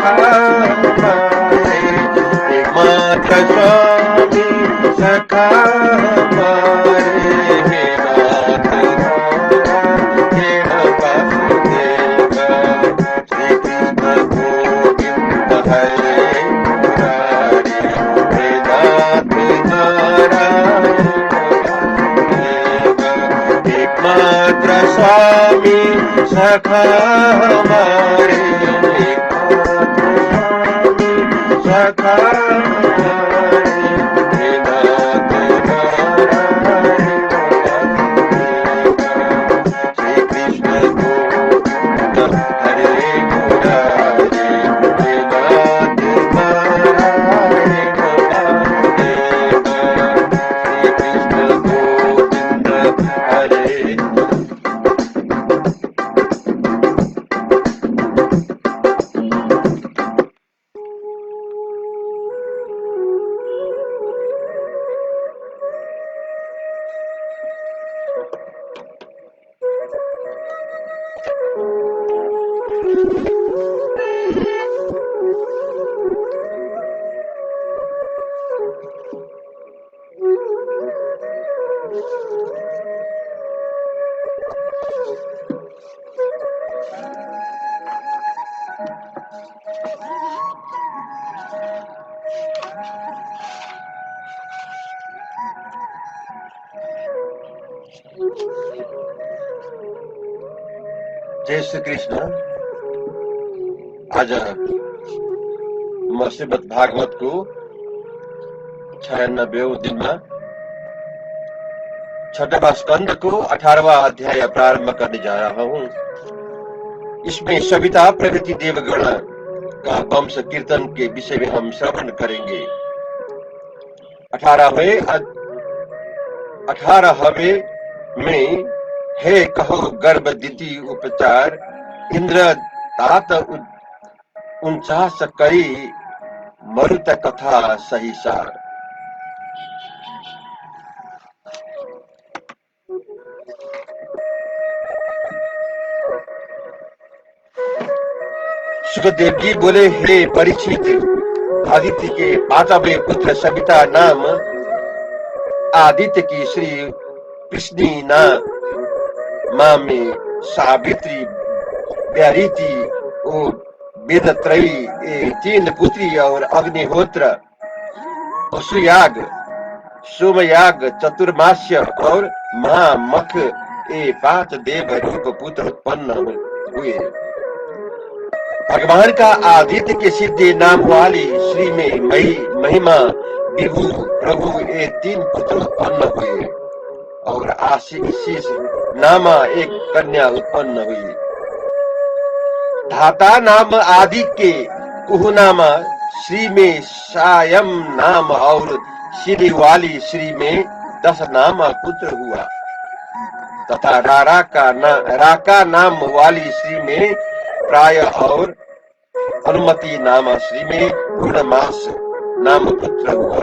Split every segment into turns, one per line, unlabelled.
सखा हमारे, एकमात्र स्वामी सखा हमारे, हे नाथ हमारा, हे वासुदेव, श्री कृष्ण गोविंद हरे मुरारी, हे नाथ नारायण वासुदेव, एकमात्र स्वामी सखा हमारे, एकमात्र स्वामी सखा हमारे, हे नाथ नारायण वासुदेव, श्री कृष्ण गोविंद हरे मुरारी, हे नाथ नारायण वासुदेव, श्री कृष्ण गोविंद हरे। जय श्री कृष्ण। आज म श्रीमद् भागवत को 96वें दिन में 6वां स्कंद को 18वां अध्याय प्रारंभ करने जा रहा हूँ। इसमें सविता प्रगति देवगण का वंश कीर्तन के विषय में हम श्रवण करेंगे। 18वें में हे कहो गर्भ दिति उपचार, इंद्र तात 49 कई मरुत कथा सही सार। सुखदेव जी बोले, हे परीक्षित, आदित्य के 5वें पुत्र सविता नाम आदित्य की श्री कृष्णी ना माँ में सावित्री, व्यारिति और वेदत्रयी ये 3 पुत्री और अग्निहोत्र, पशुयाग, सोमयाग, चतुर्मास्य और महामख ये 5 देव रूप पुत्र उत्पन्न हुए। भगवान का आदित्य के सिद्धि नाम वाली श्री में महिमा विभु प्रभु ये 3 पुत्र उत्पन्न हुए और आशीष नामा एक कन्या उत्पन्न हुई। धाता नाम आदित्य, कुहु नामा श्री में सायम नाम और श्री वाली श्री में 10 नामा पुत्र हुआ तथा राका नाम वाली श्री में प्राय और अनुमति नाम श्री में पूर्णमास नाम पुत्र हुआ।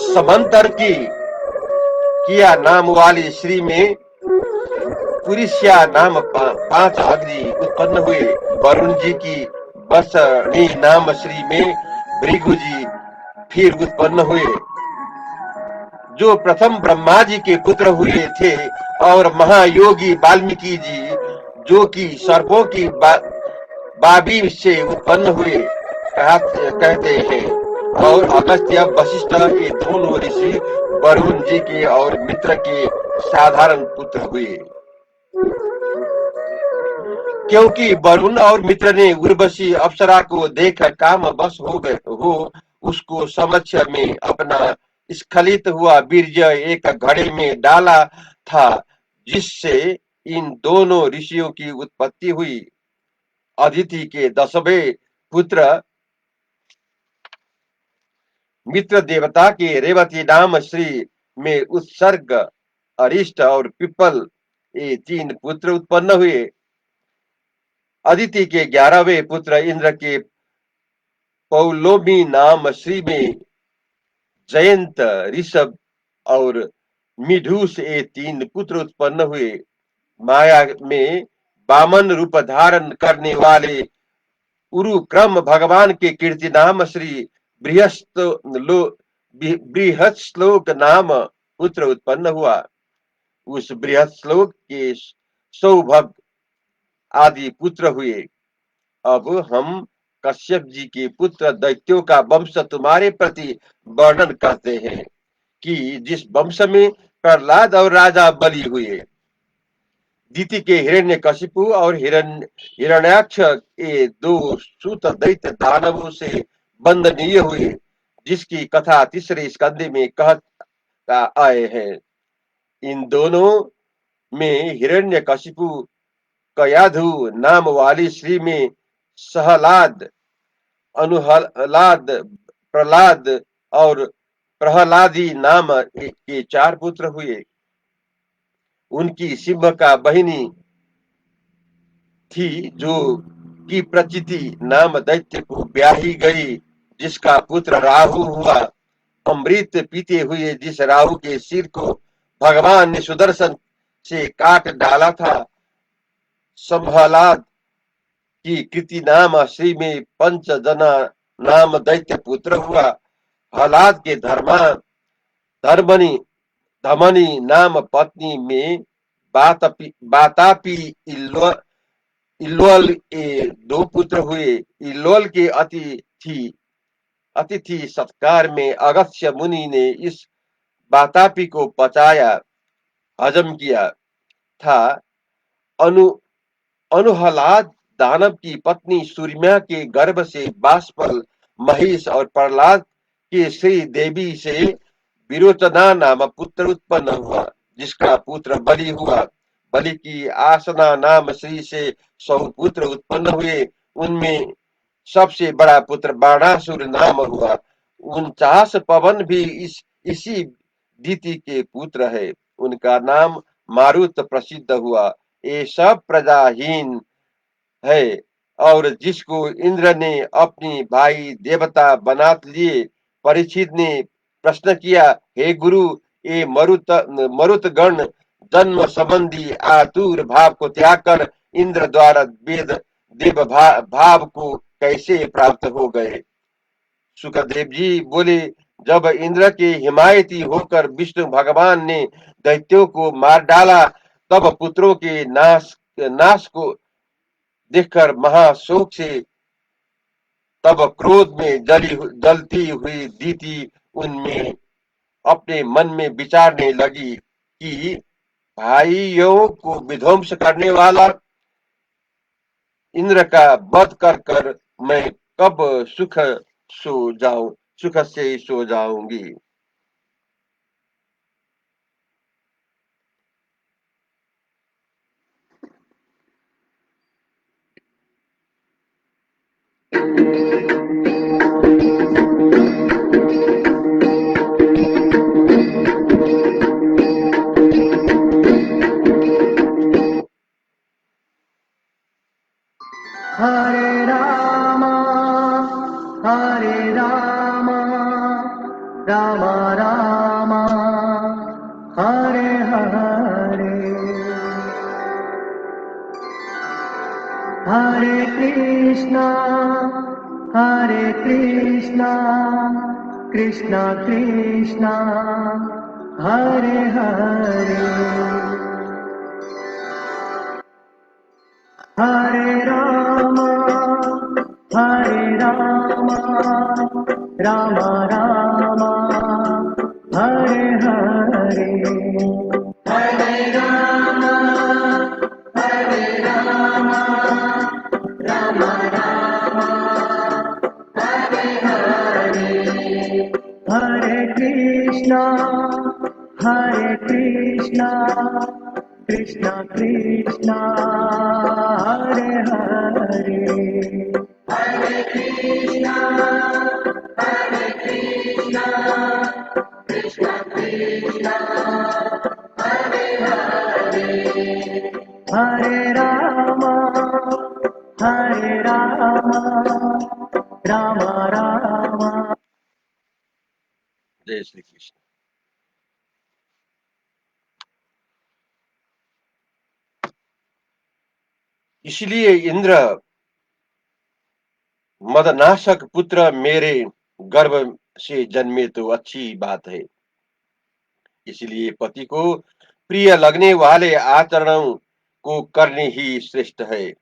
समंतर की किया नाम वाली श्री में पुरुष्या नाम 5 अग्नि उत्पन्न हुए। वरुण जी की बसणी नाम श्री में भृगु जी फिर उत्पन्न हुए, जो प्रथम ब्रह्मा जी के पुत्र हुए थे, और महायोगी वाल्मीकि जी जो कि सर्पों की बाबी से उत्पन्न हुए कहते हैं। और अगस्त्य वशिष्ठ ये दोनों ऋषि वरुण जी के और मित्र के साधारण पुत्र हुए, क्योंकि वरुण और मित्र ने उर्वशी अप्सरा को देख काम बस हो उसको समक्ष में अपना स्खलित हुआ वीर्य एक घड़े में डाला था, जिससे इन दोनों ऋषियों की उत्पत्ति हुई। अदिति के 10वें पुत्र मित्र देवता के रेवती नाम श्री में उत्सर्ग, अरिष्ट और पिपल ये 3 पुत्र उत्पन्न हुए। अदिति के 11वें पुत्र इंद्र के पौलोमी नाम श्री में जयंत, ऋषभ और मिढूस ये 3 पुत्र उत्पन्न हुए। माया में वामन रूप धारण करने वाले उरुक्रम भगवान के कीर्ति नाम श्री बृहस्लोक नाम पुत्र उत्पन्न हुआ। उस बृहस्लोक के सौभग आदि पुत्र हुए। अब हम कश्यप जी के पुत्र दैत्यों का वंश तुम्हारे प्रति वर्णन करते हैं कि जिस वंश में प्रहलाद और राजा बलि हुए। दीति के हिरण्यकशिपु और हिरण्याक्ष ये दो सूत दैत्य दानवों से बंदनीय हुए, जिसकी कथा तीसरे स्कंदे में कह आए हैं। इन दोनों में हिरण्यकशिपु कयाधु नाम वाली स्त्री में सहलाद, अनुहलाद, प्रहलाद और प्रहलादी नाम के 4 पुत्र हुए। उनकी सिंह का बहिनी थी जो की प्रचिति नाम दैत्य को ब्याही गई, जिसका पुत्र राहु हुआ। अमृत पीते हुए जिस राहु के सिर को भगवान ने सुदर्शन से काट डाला था, संभलाद की कृति नाम श्री में पंचजना नाम दैत्य पुत्र हुआ। हलाद के धर्मनी धमनी नाम पत्नी में बातापी इल्वल के 2 पुत्र हुए। इल्वल के अतिथि सत्कार में अगस्त्य मुनि ने इस बातापी को पचाया, हजम किया था। अनु अनुहलाद दानव की पत्नी सूर्यमा के गर्भ से बाष्पल महिष और प्रहलाद के श्री देवी से विरोचना नाम पुत्र उत्पन्न हुआ, जिसका पुत्र बलि हुआ। बलि की आसना नाम श्री से 100 पुत्र उत्पन्न हुए। उनमें सबसे बड़ा पुत्र बाणासुर नाम हुआ। 49 पवन भी इसी दीति के पुत्र है। उनका नाम मारुत प्रसिद्ध हुआ। ये सब प्रजाहीन है और जिसको इंद्र ने अपनी भाई देवता बना लिए। परीक्षित ने प्रश्न किया, हे गुरु, ये मरुत गण जन्म संबंधी आतुर भाव को त्याग कर इंद्र द्वारा वेद देव भाव को कैसे प्राप्त हो गए? सुखदेव जी बोले, जब इंद्र के हिमायती होकर विष्णु भगवान ने दैत्यों को मार डाला, तब पुत्रों के नाश को देखकर महाशोक से तब क्रोध में जलती हुई दीति उनमें अपने मन में विचारने लगी कि भाइयों को विध्वंस करने वाला इंद्र का वध कर मैं कब सुख से सो जाऊंगी।
हरे रामा राम रामा हरे हरे, हरे कृष्णा कृष्णा कृष्णा हरे हरे, हरे राम राम राम हरे हरे, हरे राम राम राम हरे हरे, हरे कृष्णा कृष्णा कृष्णा हरे हरे, हरे कृष्णा कृष्णा कृष्णा हरे हरे, हरे राम राम राम।
जय श्री कृष्ण। इसलिए इंद्र मदनाशक पुत्र मेरे गर्भ से जन्मे तो अच्छी बात है। इसलिए पति को प्रिय लगने वाले आचरणों को करने ही श्रेष्ठ है।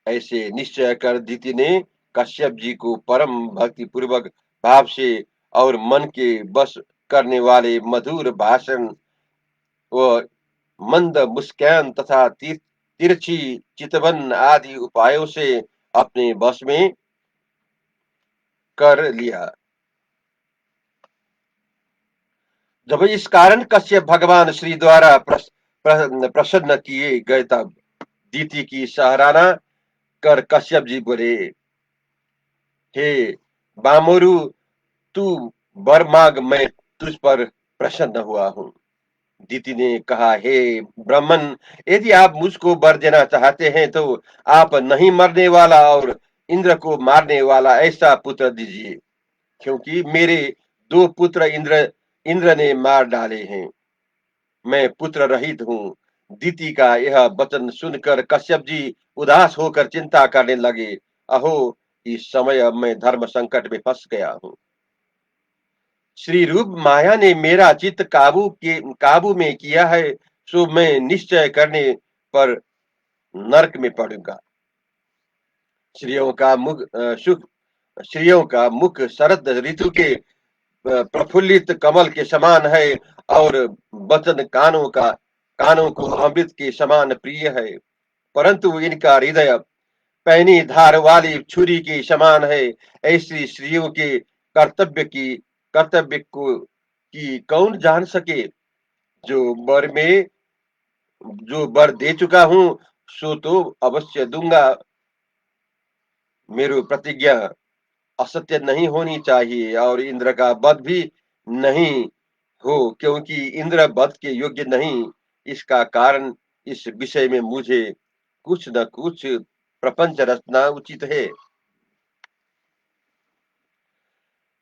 ऐसे निश्चय कर दीति ने कश्यप जी को परम भक्ति पूर्वक भाव से और मन के बस करने वाले मधुर भाषण व मंद मुस्कान तथा तिरछी चितवन आदि उपायों से अपने वश में कर लिया। जब इस कारण कश्यप भगवान श्री द्वारा प्रसन्न किए गए तब दीति की सराहना कर कश्यप जी बोले, हे बामोरु, तू वर मांग, मैं तुझ पर प्रसन्न हुआ हूँ। दीति ने कहा, हे ब्राह्मण, यदि आप मुझको वर देना चाहते हैं तो आप नहीं मरने वाला और इंद्र को मारने वाला ऐसा पुत्र दीजिए, क्योंकि मेरे दो पुत्र इंद्र ने मार डाले हैं। मैं पुत्र रहित हूँ। दीति का यह वचन सुनकर कश्यप जी उदास होकर चिंता करने लगे। अहो, इस समय अब मैं धर्म संकट में फंस गया हूँ। श्री रूप माया ने मेरा चित्त काबू में किया है, सो मैं निश्चय करने पर नरक में पड़ूंगा। श्रीयों का मुख सुख श्रीयों का मुख शरद ऋतु के प्रफुल्लित कमल के समान है और वचन कानों को अमृत के समान प्रिय है, परंतु इनका हृदय पैनी धार वाली छुरी के समान है। ऐसी स्त्रियों के कर्तव्य को की कौन जान सके। जो वर में जो वर दे चुका हूँ सो तो अवश्य दूंगा। मेरी प्रतिज्ञा असत्य नहीं होनी चाहिए और इंद्र का वध भी नहीं हो, क्योंकि इंद्र वध के योग्य नहीं। इसका कारण इस विषय में मुझे कुछ न कुछ प्रपंच रचना उचित है।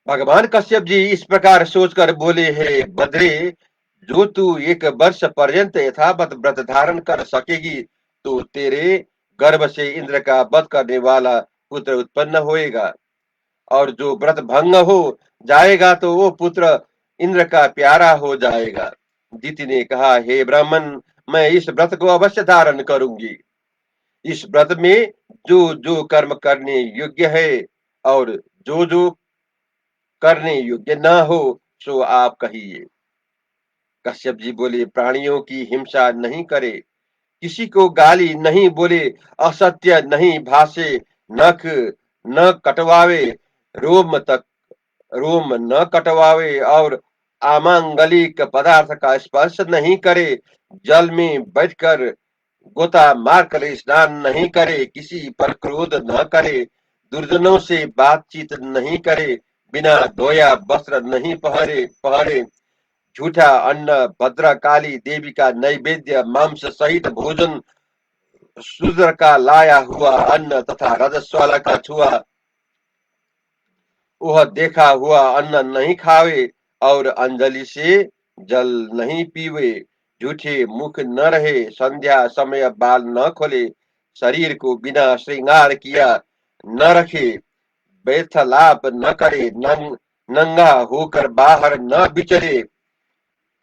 भगवान कश्यप जी इस प्रकार सोचकर बोले, हे बद्रे, जो तू 1 वर्ष पर्यंत यथावत व्रत धारण कर सकेगी तो तेरे गर्भ से इंद्र का वध करने वाला पुत्र उत्पन्न होएगा, और जो व्रत भंग हो जाएगा तो वो पुत्र इंद्र का प्यारा हो जाएगा। दीति ने कहा, हे ब्राह्मण, मैं इस व्रत को अवश्य धारण करूंगी। इस व्रत में जो जो कर्म करने योग्य है और जो जो करने योग्य न हो सो आप कहिए। कश्यप जी बोले, प्राणियों की हिंसा नहीं करे, किसी को गाली नहीं बोले, असत्य नहीं भाषे, नख न कटवावे, रोम तक रोम न कटवावे और अमांगलिक पदार्थ का स्पर्श नहीं करे, जल में बैठकर गोता मारकर स्नान नहीं करे, किसी पर क्रोध न करे, दुर्जनों से बातचीत नहीं करे, बिना धोया वस्त्र नहीं पहरे, झूठा अन्न, भद्रकाली देवी का नैवेद्य मांस सहित भोजन, शूद्र का लाया हुआ अन्न तथा रजस्वाला का छुआ वह देखा हुआ अन्न नहीं खावे और अंजलि से जल नहीं पीवे, झूठे मुख न रहे, संध्या समय बाल न खोले, शरीर को बिना श्रृंगार किया न रखे, बेथलाप न करे, नंगा होकर बाहर न बिचरे,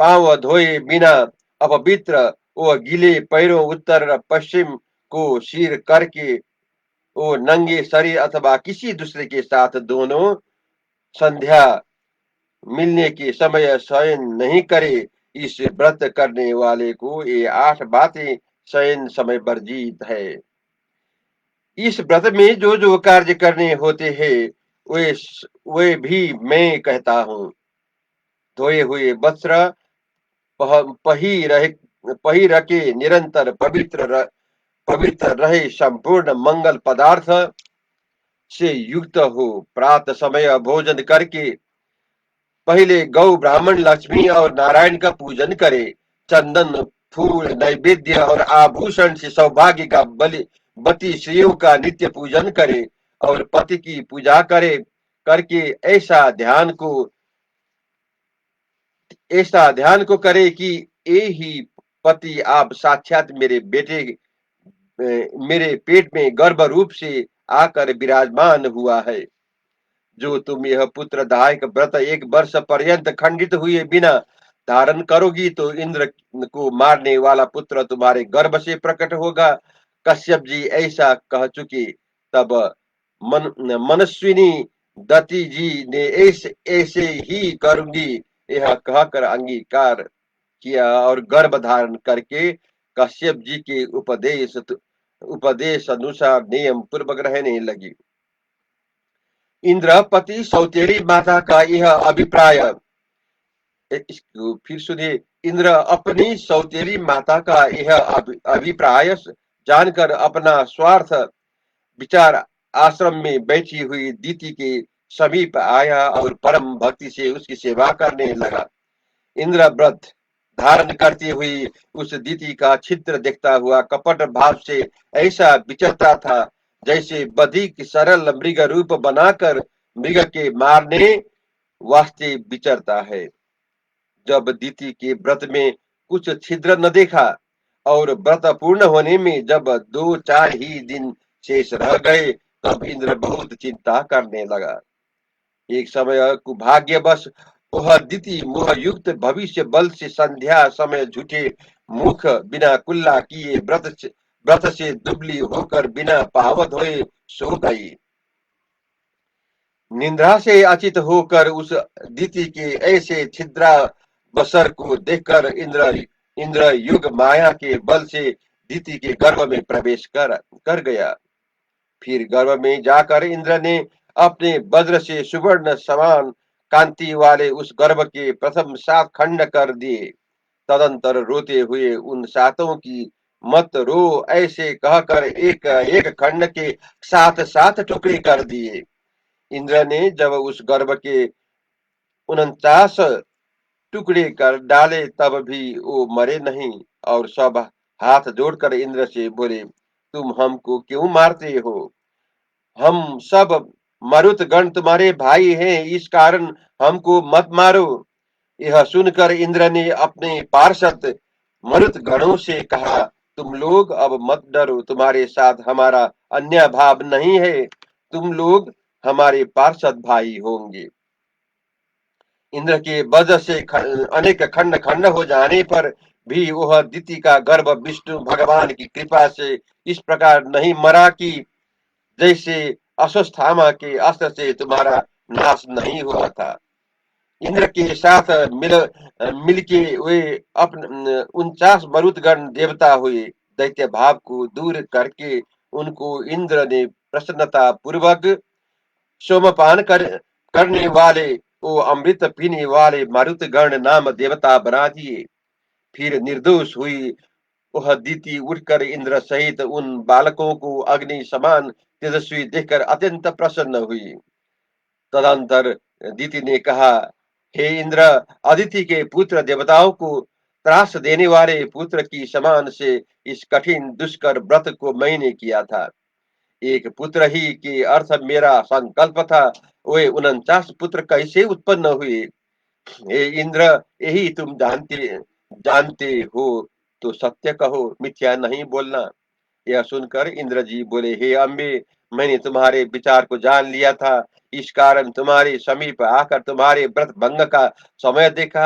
पांव धोए बिना अपवित्र व गीले पैरों उत्तर पश्चिम को सिर करके वो नंगे शरीर अथवा किसी दूसरे के साथ दोनों संध्या मिलने के समय शयन नहीं करे। इस व्रत करने वाले को ये 8 बातें शयन समय वर्जित है। इस व्रत में जो जो कार्य करने होते हैं वे वे भी मैं कहता हूँ। धोए हुए वस्त्र पही रखे, निरंतर पवित्र रहे, संपूर्ण मंगल पदार्थ से युक्त हो, प्रातः समय भोजन करके पहले गौ ब्राह्मण लक्ष्मी और नारायण का पूजन करे, चंदन फूल नैवेद्य और आभूषण से सौभाग्य का बती श्रीयों का नित्य पूजन करे और पति की पूजा करे, करके ऐसा ध्यान को करे कि ये ही पति आप साक्षात मेरे पेट में गर्भ रूप से आकर विराजमान हुआ है। जो तुम यह पुत्रदायक व्रत 1 वर्ष पर्यंत खंडित हुए बिना धारण करोगी तो इंद्र को मारने वाला पुत्र तुम्हारे गर्भ से प्रकट होगा। कश्यप जी ऐसा कह चुके तब मनस्विनी दत्ती जी ने ऐसे ऐसे ही करूंगी यह कहकर अंगीकार किया और गर्भ धारण करके कश्यप जी के उपदेश अनुसार नियम पूर्वक रहने लगी। इंद्रपति सौतेरी माता का यह अभिप्राय, इसको फिर सुनिए। इंद्र अपनी सौतेरी माता का यह अभिप्राय जानकर अपना स्वार्थ विचार आश्रम में बैठी हुई दीति के समीप आया और परम भक्ति से उसकी सेवा करने लगा। इंद्र व्रत धारण करती हुई उस दीति का चित्र देखता हुआ कपट भाव से ऐसा विचरता था जैसे बधिक सरल मृग रूप बनाकर मृग के मारने वास्ते विचरता है। जब दीति के व्रत में कुछ छिद्र न देखा और व्रत पूर्ण होने में जब 2-4 ही दिन शेष रह गए तब इंद्र बहुत चिंता करने लगा। एक समय कुभाग्यवश वह दीति मोह युक्त भविष्य बल से संध्या समय झूठे मुख बिना कुल्ला किए व्रत से दुबली होकर बिना पावत हुए सो गई। निंद्रा से अचित होकर उस दीति के ऐसे छिद्रा बसर को देखकर इंद्र युग माया के बल से दीति के गर्भ में प्रवेश कर गया। फिर गर्भ में जाकर इंद्र ने अपने वज्र से सुवर्ण समान कांति वाले उस गर्भ के प्रथम 7 खंड कर दिए। तदंतर रोते हुए उन 7 की मत रो ऐसे कहकर एक एक खंड के 7-7 टुकड़े कर दिए। इंद्र ने जब उस गर्भ के 49 टुकड़े कर डाले तब भी वो मरे नहीं और सब हाथ जोड़कर इंद्र से बोले, तुम हमको क्यों मारते हो? हम सब मरुत गण तुम्हारे भाई हैं, इस कारण हमको मत मारो। यह सुनकर इंद्र ने अपने पार्षद मरुत गणों से कहा, तुम लोग अब मत डरो, तुम्हारे साथ हमारा अन्य भाव नहीं है, तुम लोग हमारे पार्षद भाई होंगे। इंद्र के वज्र से अनेक खंड खंड हो जाने पर भी वह दीति का गर्भ विष्णु भगवान की कृपा से इस प्रकार नहीं मरा कि जैसे अश्वत्थामा के अस्त्र से तुम्हारा नाश नहीं हुआ था। इंद्र के साथ मिलके वे अपने 49 मरुदगण देवता हुए। दैत्य भाव को दूर करके उनको इंद्र ने प्रसन्नता पूर्वक सोमपान करने वाले वो अमृत पीने वाले मरुतगण नाम देवता बना दिए। फिर निर्दोष हुई वह दीति उठकर इंद्र सहित उन बालकों को अग्नि समान तेजस्वी देखकर अत्यंत प्रसन्न हुई। तदंतर दीति ने कहा, हे इंद्र, अदिति के पुत्र देवताओं को त्रास देने वाले पुत्र की समान से इस कठिन दुष्कर व्रत को मैंने किया था। एक पुत्र ही के अर्थ मेरा संकल्प था, वे 49 पुत्र कैसे उत्पन्न हुए? हे इंद्र, यही तुम जानते हो तो सत्य कहो, मिथ्या नहीं बोलना। यह सुनकर इंद्र जी बोले, हे अम्बे, मैंने तुम्हारे विचार को जान लिया था, इस कारण तुम्हारे समीप आकर तुम्हारे व्रत भंग का समय देख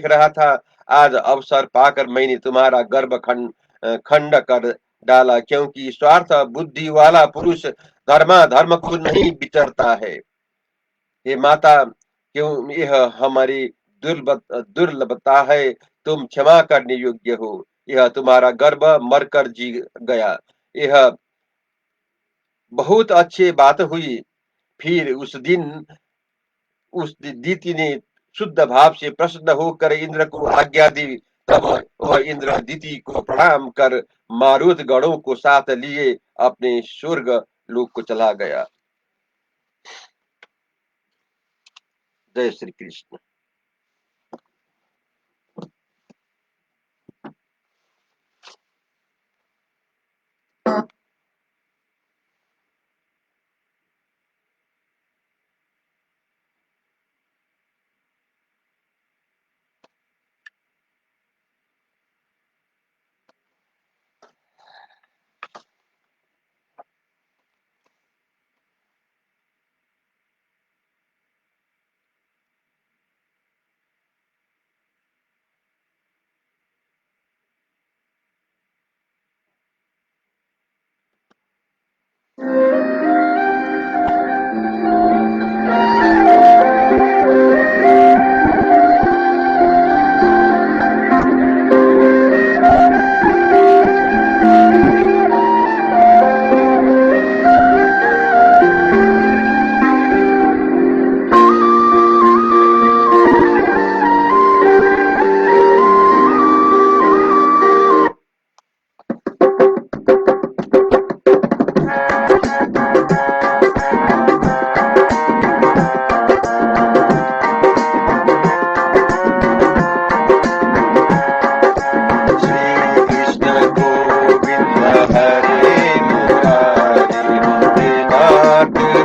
रहा था। आज अवसर पाकर मैंने तुम्हारा गर्भ खंड कर डाला, क्योंकि स्वार्थ बुद्धि वाला पुरुष धर्म को नहीं विचरता है। हे माता, क्यों यह हमारी दुर्लभता है, तुम क्षमा करने योग्य हो। यह तुम्हारा गर्भ मरकर जी गया, यह बहुत अच्छी बात हुई। फिर उस दीति ने शुद्ध भाव से प्रसन्न होकर इंद्र को आज्ञा दी। तब वह इंद्र दीति को प्रणाम कर मारुत गणों को साथ लिए अपने स्वर्ग लोक को चला गया। जय श्री कृष्ण।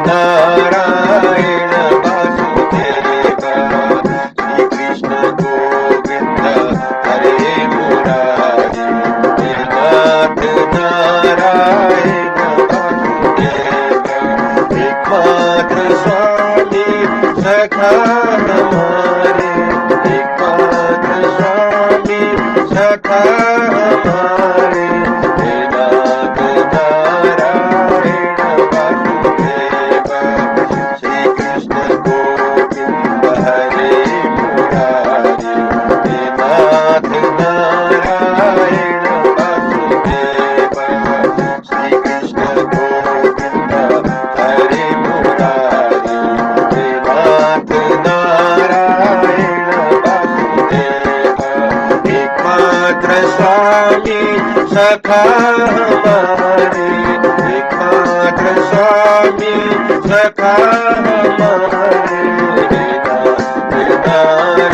नारायण वासुदेव श्री कृष्ण गोविंद हरे मुरारी हे नाथ नारायण वासुदेव एकमात्र स्वामी सखा हमारे एकमात्र स्वामी सखा हमारे हे नाथ नारायण वासुदेव श्री कृष्ण गोविंद हरे मुरारी हे नाथ नारायण वासुदेव श्री कृष्ण गोविंद हरे मुरारी हे नाथ नारायण वासुदेव एकमात्र स्वामी सखा हमारे एकमात्र स्वामी सखा हमारे हे नाथ